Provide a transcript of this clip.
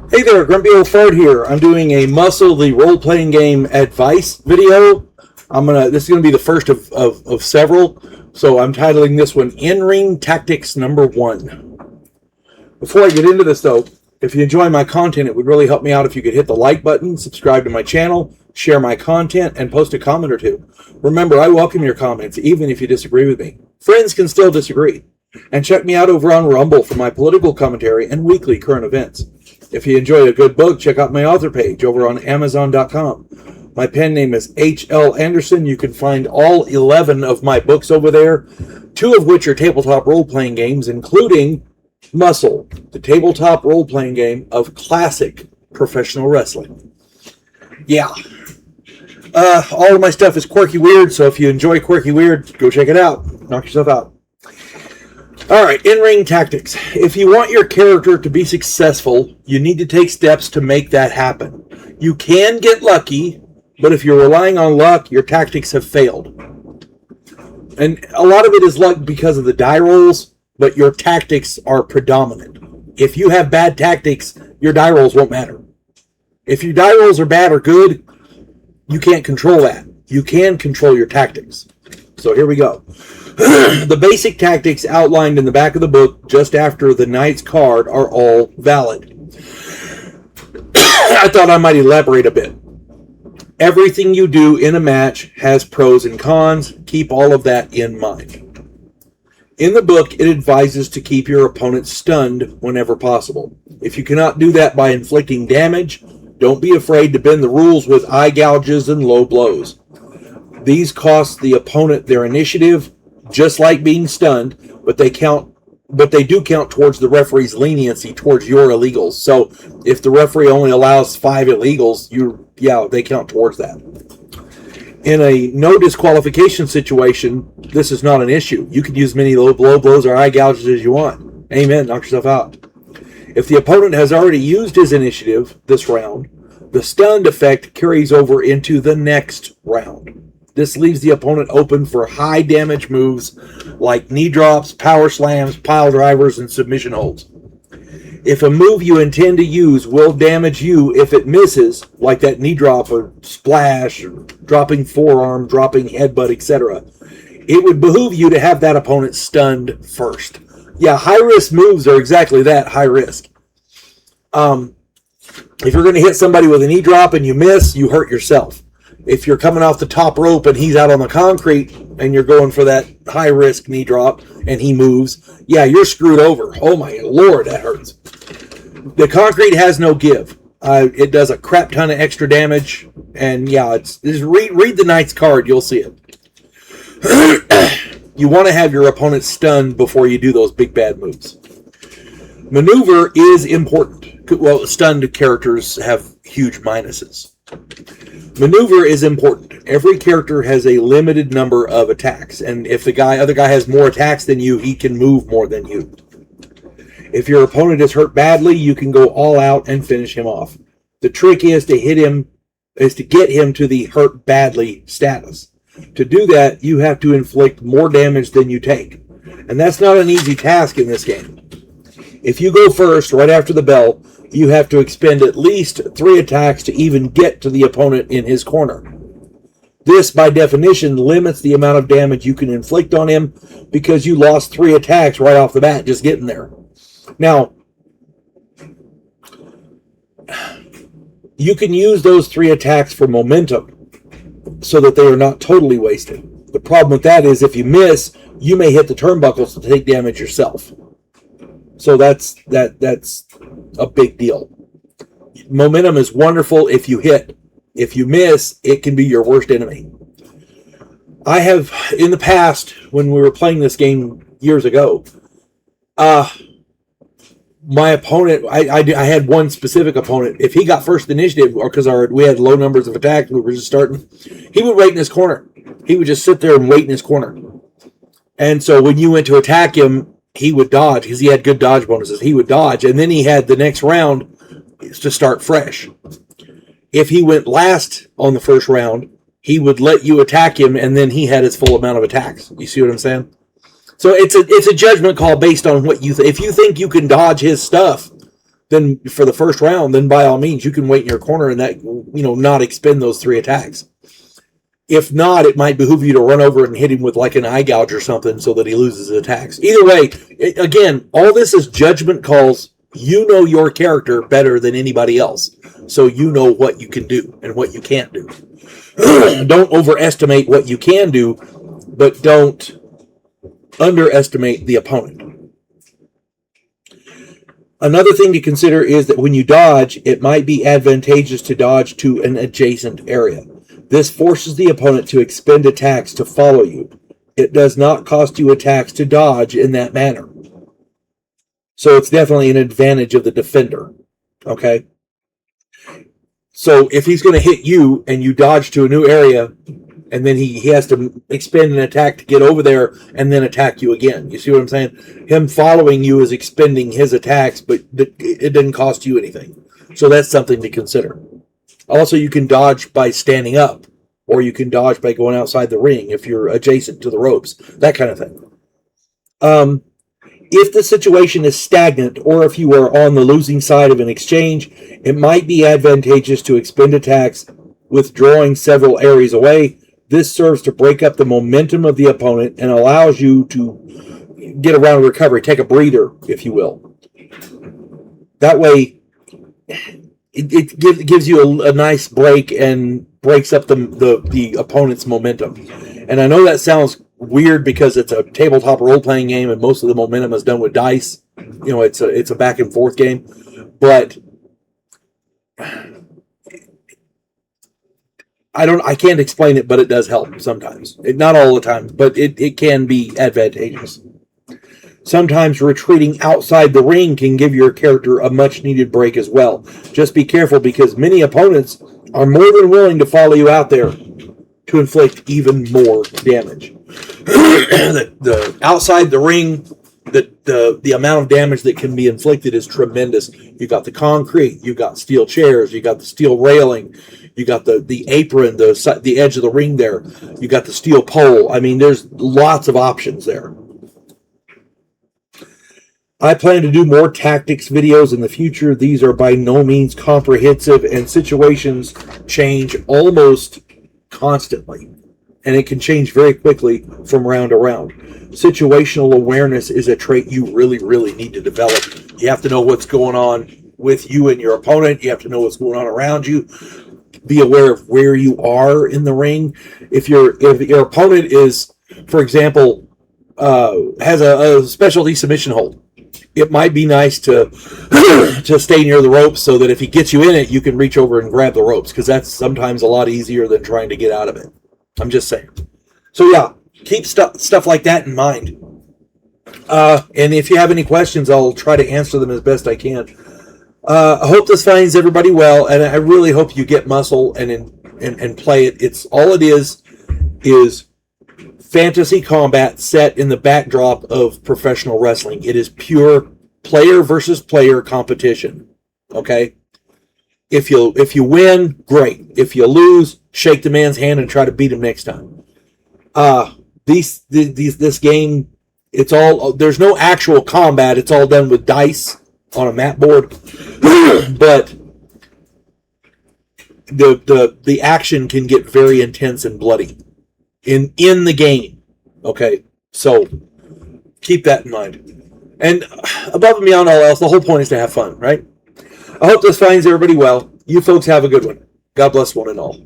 Hey there, Grumpy Old Fart here. I'm doing a Muscle the role-playing game advice video. This is gonna be the first of several. So I'm titling this one In-Ring Tactics Number 1. Before I get into this though, if you enjoy my content, it would really help me out if you could hit the like button, subscribe to my channel, share my content, and post a comment or two. Remember, I welcome your comments, even if you disagree with me. Friends can still disagree. And check me out over on Rumble for my political commentary and weekly current events. If you enjoy a good book, check out my author page over on Amazon.com. My pen name is H.L. Anderson. You can find all 11 of my books over there, 2 of which are tabletop role-playing games, including Muscle, the tabletop role-playing game of classic professional wrestling. Yeah. All of my stuff is quirky weird, so if you enjoy quirky weird, go check it out. Knock yourself out. Alright, in-ring tactics. If you want your character to be successful, you need to take steps to make that happen. You can get lucky, but if you're relying on luck, your tactics have failed. And a lot of it is luck because of the die rolls, but your tactics are predominant. If you have bad tactics, your die rolls won't matter. If your die rolls are bad or good, you can't control that. You can control your tactics. So here we go. The basic tactics outlined in the back of the book just after the knight's card are all valid. I thought I might elaborate a bit. Everything you do in a match has pros and cons. Keep all of that in mind. In the book, it advises to keep your opponent stunned whenever possible. If you cannot do that by inflicting damage, don't be afraid to bend the rules with eye gouges and low blows. These cost the opponent their initiative, just like being stunned, but they do count towards the referee's leniency towards your illegals. So if the referee only allows 5 illegals, they count towards that. In a no disqualification situation, this is not an issue. You can use many low blows or eye gouges as you want. Amen. Knock yourself out. If the opponent has already used his initiative this round, the stunned effect carries over into the next round. This leaves the opponent open for high damage moves like knee drops, power slams, pile drivers, and submission holds. If a move you intend to use will damage you if it misses, like that knee drop or splash, or dropping forearm, dropping headbutt, etc., it would behoove you to have that opponent stunned first. Yeah, high-risk moves are exactly that, high risk. If you're going to hit somebody with a knee drop and you miss, you hurt yourself. If you're coming off the top rope and he's out on the concrete and you're going for that high-risk knee drop and he moves, yeah, you're screwed over. Oh, my Lord, that hurts. The concrete has no give. It does a crap ton of extra damage. And, yeah, just read the knight's card. You'll see it. You want to have your opponent stunned before you do those big, bad moves. Maneuver is important. Well, stunned characters have huge minuses. Maneuver is important. Every character has a limited number of attacks, and if the other guy has more attacks than you, he can move more than you. If your opponent is hurt badly, you can go all out and finish him off. The trick is to get him to the hurt badly status. To do that, you have to inflict more damage than you take, and that's not an easy task in this game. If you go first, right after the bell, you have to expend at least 3 attacks to even get to the opponent in his corner. This, by definition, limits the amount of damage you can inflict on him because you lost 3 attacks right off the bat just getting there. Now, you can use those 3 attacks for momentum so that they are not totally wasted. The problem with that is if you miss, you may hit the turnbuckles to take damage yourself. So that's a big deal. Momentum is wonderful if you hit. If you miss, it can be your worst enemy. I have, in the past, when we were playing this game years ago, my opponent, I had one specific opponent. If he got first initiative, or because we had low numbers of attacks, we were just starting, he would wait in his corner. He would just sit there and wait in his corner. And so when you went to attack him, he would dodge because he had good dodge bonuses. He would dodge, and then he had the next round to start fresh. If he went last on the first round, he would let you attack him, and then he had his full amount of attacks. You see what I'm saying? So it's a judgment call based on what you if you think you can dodge his stuff, then for the first round, then by all means, you can wait in your corner and that, not expend those 3 attacks. If not, it might behoove you to run over and hit him with like an eye gouge or something so that he loses his attacks. Either way, again, all this is judgment calls. You know your character better than anybody else. So you know what you can do and what you can't do. Don't overestimate what you can do, but don't underestimate the opponent. Another thing to consider is that when you dodge, it might be advantageous to dodge to an adjacent area. This forces the opponent to expend attacks to follow you. It does not cost you attacks to dodge in that manner. So it's definitely an advantage of the defender. Okay? So if he's going to hit you and you dodge to a new area, and then he has to expend an attack to get over there and then attack you again. You see what I'm saying? Him following you is expending his attacks, but it didn't cost you anything. So that's something to consider. Also, you can dodge by standing up, or you can dodge by going outside the ring if you're adjacent to the ropes, that kind of thing. If the situation is stagnant, or if you are on the losing side of an exchange, it might be advantageous to expend attacks, withdrawing several areas away. This serves to break up the momentum of the opponent and allows you to get around recovery, take a breather, if you will. That way, it gives you a nice break and breaks up the opponent's momentum. And I know that sounds weird because it's a tabletop role-playing game and most of the momentum is done with dice. It's a back and forth game. But I can't explain it, but it does help sometimes. Not all the time, but it can be advantageous. Sometimes retreating outside the ring can give your character a much-needed break as well. Just be careful because many opponents are more than willing to follow you out there to inflict even more damage. the outside the ring, the amount of damage that can be inflicted is tremendous. You got the concrete, you got steel chairs, you got the steel railing, you got the apron, the edge of the ring there, you got the steel pole. I mean, there's lots of options there. I plan to do more tactics videos in the future. These are by no means comprehensive, and situations change almost constantly. And it can change very quickly from round to round. Situational awareness is a trait you really, really need to develop. You have to know what's going on with you and your opponent. You have to know what's going on around you. Be aware of where you are in the ring. If your opponent is, for example, has a specialty submission hold, it might be nice to stay near the ropes so that if he gets you in it, you can reach over and grab the ropes, because that's sometimes a lot easier than trying to get out of it. I'm just saying. So yeah, keep stuff like that in mind. And if you have any questions, I'll try to answer them as best I can. I hope this finds everybody well, and I really hope you get muscle and play it. It's all it is fantasy combat set in the backdrop of professional wrestling. It is pure player versus player competition. Okay? If you win, great. If you lose, shake the man's hand and try to beat him next time. This game, it's all, there's no actual combat. It's all done with dice on a mat board. But the action can get very intense and bloody in the game. Okay? So keep that in mind. And above and beyond all else, the whole point is to have fun, right? I hope this finds everybody well. You folks have a good one. God bless one and all.